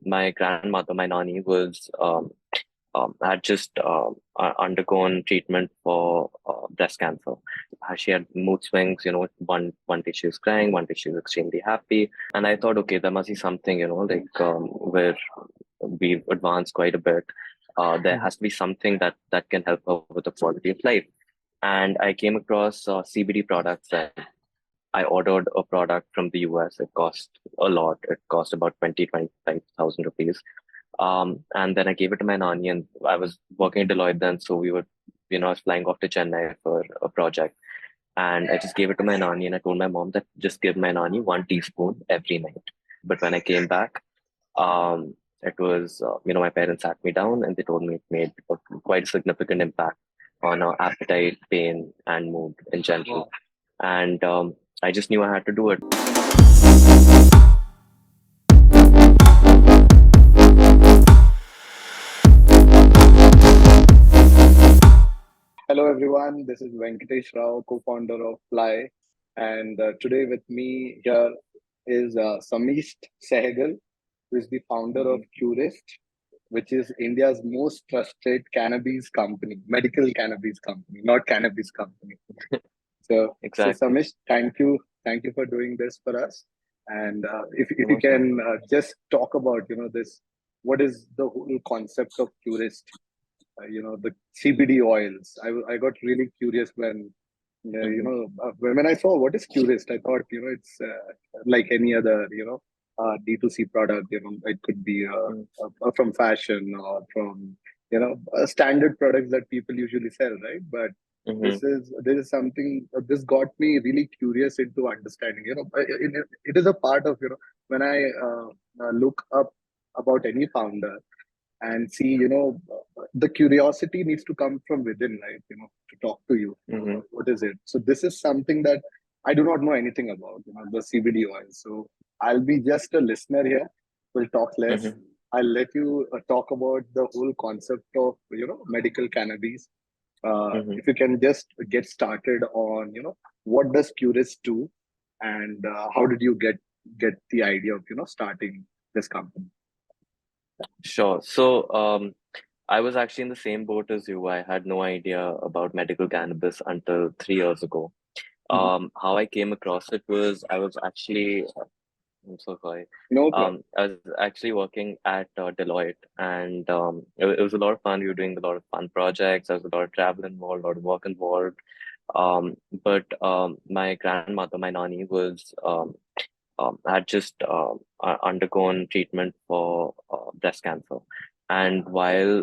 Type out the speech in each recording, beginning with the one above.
my grandmother, my nani, was had just undergone treatment for breast cancer. She had mood swings. One day she was crying, one day she was extremely happy, and I thought, okay, there must be something, like where we've advanced quite a bit. There has to be something that can help her with the quality of life. And I came across CBD products, and I ordered a product from the US. It cost a lot. It cost about 25,000 rupees. And then I gave it to my nanny, and I was working at Deloitte then. So I was flying off to Chennai for a project. And I just gave it to my nanny, and I told my mom that just give my nanny 1 teaspoon every night. But when I came back, it was, my parents sat me down and they told me it made quite a significant impact on our appetite, pain, and mood in general. And I just knew I had to do it. Hello everyone, this is Venkatesh Rao, co-founder of Flyy, and today with me here is Samisht Sehgal, who is the founder of Qurist, which is India's most trusted cannabis company, medical cannabis company, not cannabis company. So Exactly. Samisht, thank you for doing this for us. And if you Most welcome. can just talk about this, what is the whole concept of Qurist? The CBD oils. I got really curious when Hmm. when I saw what is Qurist, I thought it's like any other D2C product. It could be from fashion or from standard products that people usually sell, right? But Hmm. this is something this got me really curious into understanding. It is a part of when I look up about any founder and see the curiosity needs to come from within, right? To talk to you, Hmm. what is it? So this is something that I do not know anything about, the CBD oil. So I'll be just a listener here. We'll talk less. Hmm. I'll let you talk about the whole concept of medical cannabis. Hmm. If you can just get started on what does Curist do, and how did you get the idea of starting this company? Sure. So, I was actually in the same boat as you. I had no idea about medical cannabis until 3 years ago. Mhm. How I came across it was I was actually, I'm so sorry. No problem. I was actually working at Deloitte, and it was a lot of fun. We were doing a lot of fun projects. There was a lot of travel involved, a lot of work involved. But my grandmother, my nani, was had just undergone treatment for breast cancer. And while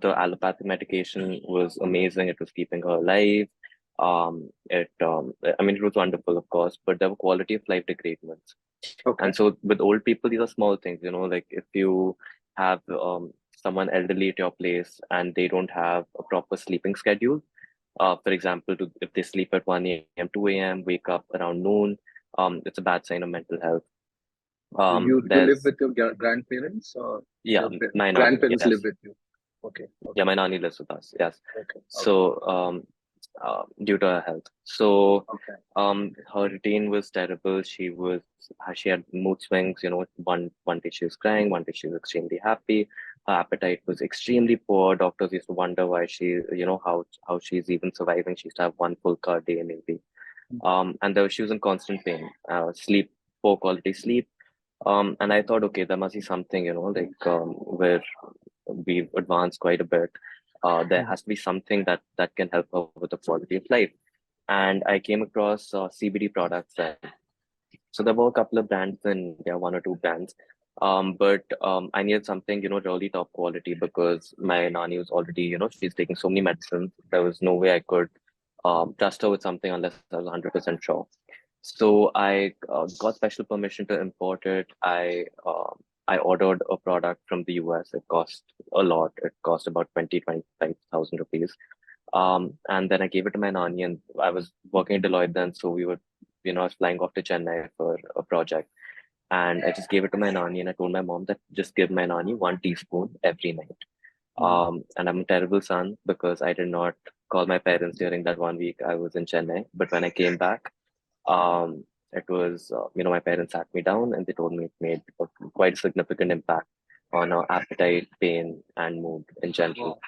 the allopathic medication was amazing, it was keeping her alive. I mean, it was wonderful, of course, but there were quality of life degradements. Okay. And so with old people, these are small things, like if you have someone elderly at your place and they don't have a proper sleeping schedule, for example, if they sleep at 1 a.m., 2 a.m., wake up around noon, it's a bad sign of mental health. You live There's with your grandparents, or Yeah, your my nani, grandparents live yes. with you? Okay, Yeah, okay, my nani lives with us, yes. okay, okay, So, due to her health. So, okay. her routine was terrible. She had mood swings, one day she was crying, one day she was extremely happy. Her appetite was extremely poor. Doctors used to wonder why how she's even surviving. She used to have one full car day maybe. And she was in constant pain, poor quality sleep. And I thought, okay, there must be something, like where we've advanced quite a bit. There Mhm. has to be something that can help her with the quality of life. And I came across CBD products. And so there were a couple of brands in India, one or two brands. But I needed something, really top quality because my nani was already, she's taking so many medicines. There was no way I could trust her with something unless I was 100% sure. So I got special permission to import it. I ordered a product from the US. It cost a lot. It cost about 25,000 rupees. And then I gave it to my nanny, and I was working at Deloitte then. So I was flying off to Chennai for a project. And I just gave it to my nanny, and I told my mom that just give my nanny 1 teaspoon every night. Mhm. And I'm a terrible son because I did not call my parents during that 1 week I was in Chennai. But when I came back, um, it was, my parents sat me down and they told me it made quite a significant impact on appetite, pain, and mood in general.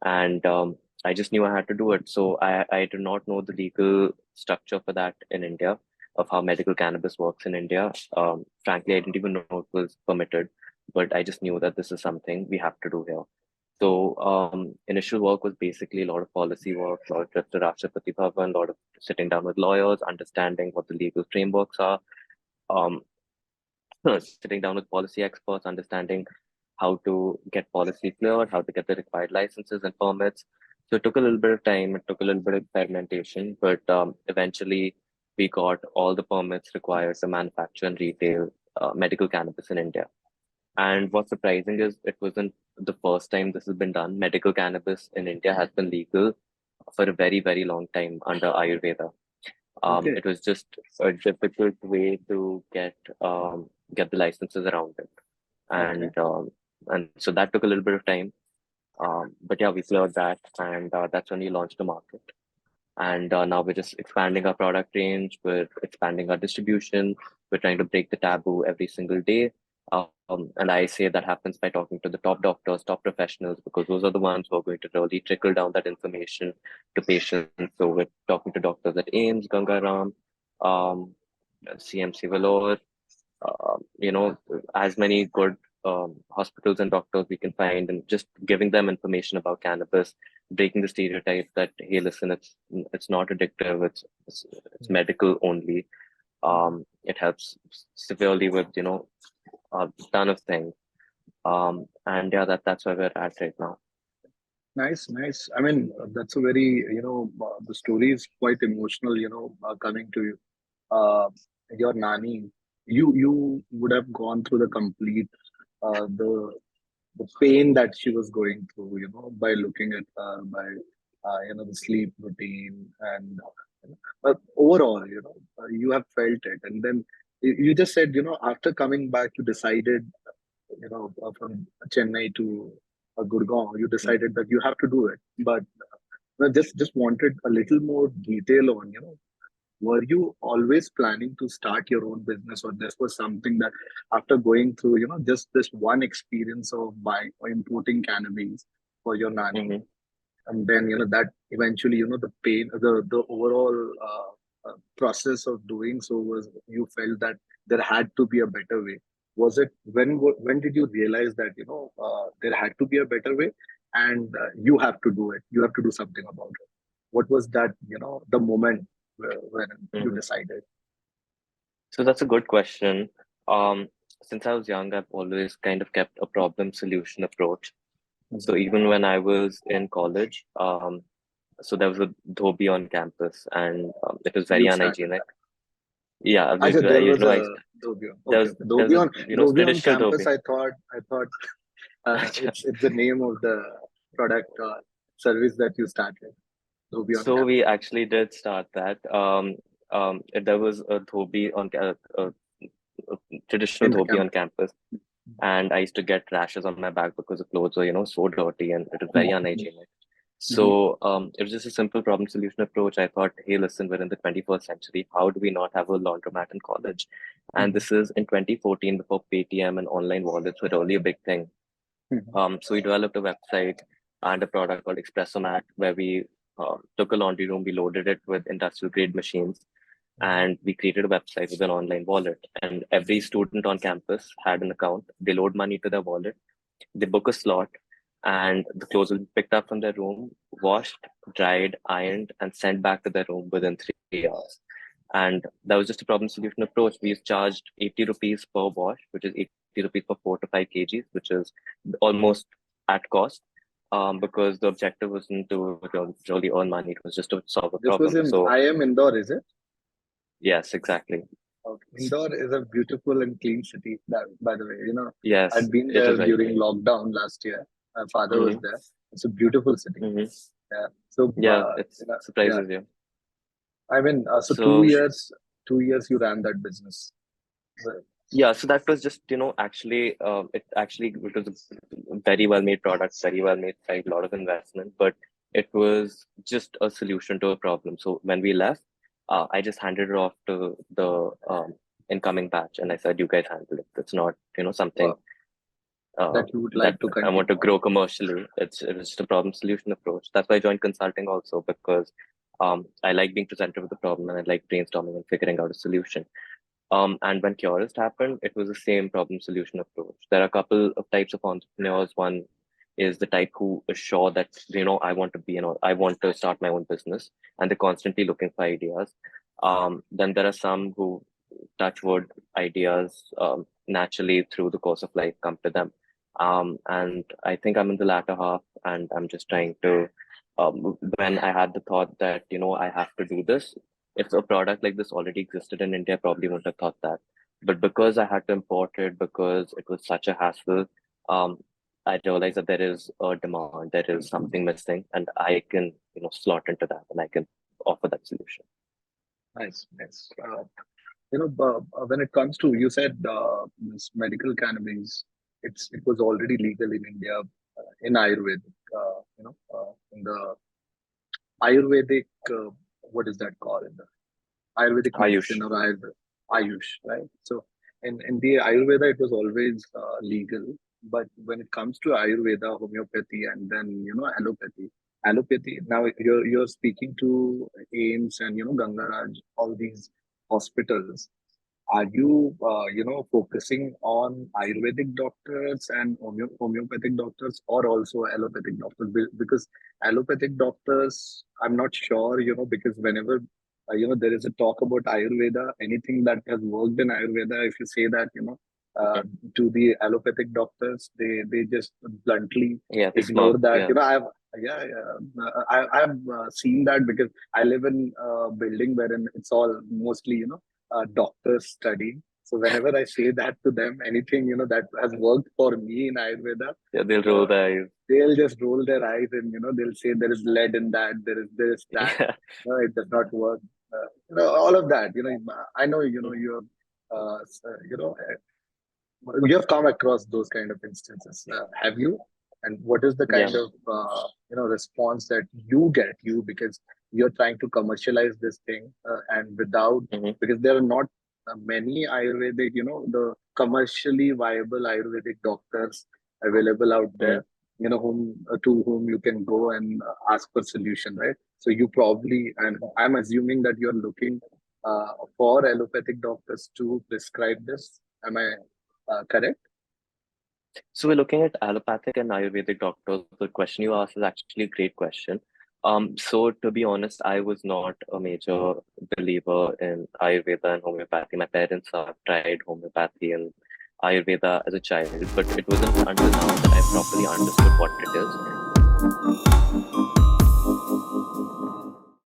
Wow. And I just knew I had to do it. So I do not know the legal structure for that in India, of how medical cannabis works in India. Frankly, I didn't even know it was permitted, but I just knew that this is something we have to do here. So initial work was basically a lot of policy work, a lot of trips to Rashtrapati Bhavan, a lot of sitting down with lawyers, understanding what the legal frameworks are, um, sitting down with policy experts, understanding how to get policy cleared, how to get the required licenses and permits. So it took a little bit of time, it took a little bit of experimentation, but eventually we got all the permits required to manufacture and retail medical cannabis in India. And what's surprising is it wasn't the first time this has been done. Medical cannabis in India has been legal for a very, very long time under Ayurveda. Okay. It was just a difficult way to get the licenses around it, Okay. and so that took a little bit of time. But yeah, we cleared that, and that's when we launched the market. And now we're just expanding our product range. We're expanding our distribution. We're trying to break the taboo every single day. And I say that happens by talking to the top doctors, top professionals, because those are the ones who are going to really trickle down that information to patients. So we're talking to doctors at AIMS, Gangaram, um, CMC Vellore, you know, as many good hospitals and doctors we can find, and just giving them information about cannabis, breaking the stereotype that, hey, listen, it's not addictive, it's medical only. It helps severely with, you know, a ton of things. And yeah, that's where we're at right now. Nice, nice. I mean, that's a very, the story is quite emotional, coming to you. Your nanny, you would have gone through the complete, the pain that she was going through, by looking at her, by, the sleep routine and, but overall, you have felt it. And then you just said, after coming back, you decided, from Chennai to Gurgaon, you Mm. decided that you have to do it. But just wanted a little more detail on, were you always planning to start your own business, or this was something that after going through, just this one experience of buying or importing cannabis for your nanny, Mm-hmm. and then that eventually the pain, the overall process of doing so was you felt that there had to be a better way. Was it when did you realize that there had to be a better way, and you have to do it, you have to do something about it? What was that, the moment when you Mm-hmm. decided? So that's a good question. Um, since I was young, I've always kind of kept a problem solution approach. So Mhm. even when I was in college, so there was a dhobi on campus, and it was very You started unhygienic. that. Yeah, I said there was you know, a Dobby on. there Okay, was okay. there was a Dobby on traditional campus. dhobi. I thought it's the name of the product service that you started. Dobby on So we campus. actually did start that. There was a dhobi a traditional In the dhobi on campus. campus, and I used to get rashes on my back because the clothes were, you know, so dirty and it was very unhygienic. Mhm. So it was just a simple problem solution approach. I thought, hey, listen, we're in the 21st century. How do we not have a laundromat in college? And Mhm. this is in 2014, before Paytm and online wallets were really a big thing. Mhm. So we developed a website and a product called Xpress-o-mat, where we took a laundry room, we loaded it with industrial grade machines, Mhm. and we created a website with an online wallet. And every student on campus had an account. They load money to their wallet, they book a slot, and the clothes will be picked up from their room, washed, dried, ironed, and sent back to their room within 3 hours. And that was just a problem solution approach. We've charged 80 rupees per wash, which is 80 rupees for 4 to 5 kgs, which is almost at cost. Because the objective wasn't to really earn money, it was just to solve a This was problem. in So, IIM Indore, is it? yes, exactly. Okay. Indore is a beautiful and clean city. That, by the way, Yes, I'd been it there is very during clean. lockdown last year. My father was Hmm. there. It's a beautiful city. Hmm. Yeah. So, Yeah, it yeah. surprises you. I mean, so So, 2 years you ran that business. Well, yeah, so that was just, you know, actually, it was a very well made product, very well made site, a lot of investment, but it was just a solution to a problem. So when we left, I just handed it off to the incoming batch, and I said, "You guys handle it. It's not, you know, something." wow. that you would that like to I want to continue on? grow commercially. It's just a problem solution approach. That's why I joined consulting also, because I like being presented with a problem and I like brainstorming and figuring out a solution. And when Qurist happened, it was the same problem solution approach. There are a couple of types of entrepreneurs. One is the type who is sure that, I want to be, I want to start my own business, and they're constantly looking for ideas. Then there are some who touch wood ideas naturally through the course of life come to them. And I think I'm in the latter half, and I'm just trying to, when I had the thought that, I have to do this, if a product like this already existed in India, I probably wouldn't have thought that. But because I had to import it, because it was such a hassle, um, I realized that there is a demand, there is something missing, and I can, slot into that, and I can offer that solution. Nice, nice. When it comes to, you said this medical cannabis, it was already legal in India in Ayurvedic, in the Ayurvedic, what is that called? Ayurvedic medicine Ayush. or Ayush, right? So in the Ayurveda, it was always legal. But when it comes to Ayurveda, homeopathy, and then allopathy. Now you're speaking to AIMS and Gangaraj, all these hospitals. Are you focusing on Ayurvedic doctors and homeopathic doctors, or also allopathic doctors? Because allopathic doctors, I'm not sure, because whenever there is a talk about Ayurveda, anything that has worked in Ayurveda, if you say that, uh, to the allopathic doctors, they just bluntly Yeah, the ignore smoke. that. Yeah. I've seen that because I live in a building wherein it's all mostly, doctors studying. So whenever I say that to them, anything, that has worked for me in Ayurveda, Yeah, they'll roll uh, their eyes. they'll just roll their eyes and they'll say there is lead in that, there is this, that, Yeah. it does not work. All of that. I know you're you have come across those kind of instances. Have you? And what is the Yeah. kind of response that you get? Because you're trying to commercialize this thing, and without, Hmm. because there are not many Ayurvedic, the commercially viable Ayurvedic doctors available out Hmm. there. Whom to whom you can go and ask for solution, right? So you probably, and I'm assuming that you're looking for allopathic doctors to prescribe this. Am I correct? So we're looking at allopathic and Ayurvedic doctors. The question you asked is actually a great question. So to be honest, I was not a major believer in Ayurveda and homeopathy. My parents have tried homeopathy and Ayurveda as a child, but it wasn't until now that I properly understood what it is.